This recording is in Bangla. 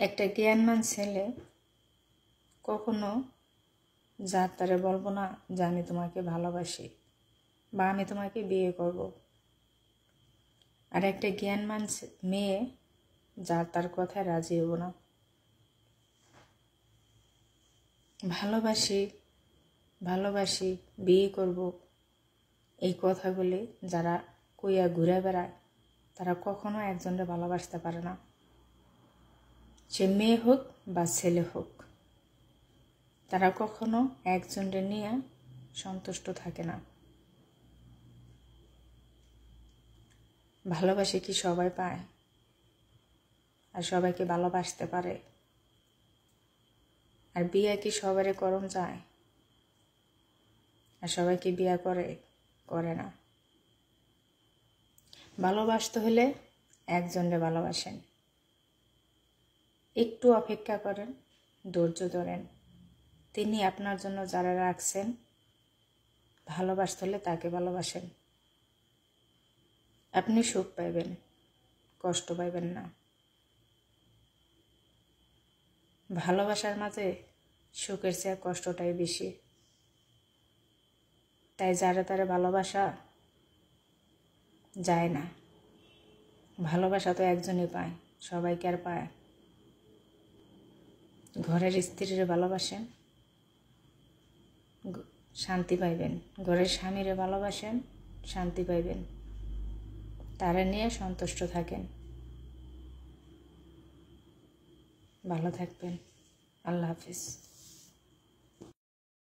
একটা জ্ঞানমান ছেলে কখনো যার তারে বলবো না যে আমি তোমাকে ভালোবাসি বা আমি তোমাকে বিয়ে করব। আর একটা জ্ঞানমান মেয়ে যার তার কথায় রাজি হব না। ভালোবাসি ভালোবাসি বিয়ে করব এই কথাগুলি যারা কইয়া ঘুরে বেড়ায় তারা কখনো একজনকে ভালোবাসতে পারে না। সে মেয়ে হোক বা ছেলে হোক, তারা কখনো একজনকে নিয়ে সন্তুষ্ট থাকে না। ভালোবাসে কি সবাই পায়? আর সবাইকে ভালোবাসতে পারে? আর বিয়ে কি সবারই করণ যায়? আর সবাইকে বিয়ে করে না। ভালোবাসতে হলে একজনকে ভালোবাসেন, একটু অপেক্ষা করেন, ধৈর্য ধরেন। তিনি আপনার জন্য যারা রাখছেন, ভালোবাসতে হলে তাকে ভালোবাসেন। আপনি সুখ পাইবেন, কষ্ট পাইবেন না। ভালোবাসার মাঝে সুখের চেয়ে কষ্টটাই বেশি। তাই যারা তারা ভালোবাসা যায় না। ভালোবাসা তো একজনই পায়, সবাইকে আর পায়? ঘরের স্ত্রীরে ভালোবাসেন, শান্তি পাইবেন। ঘরের স্বামীরে ভালোবাসেন, শান্তি পাইবেন। তারা নিয়ে সন্তুষ্ট থাকেন। ভালো থাকবেন। আল্লাহ হাফিজ।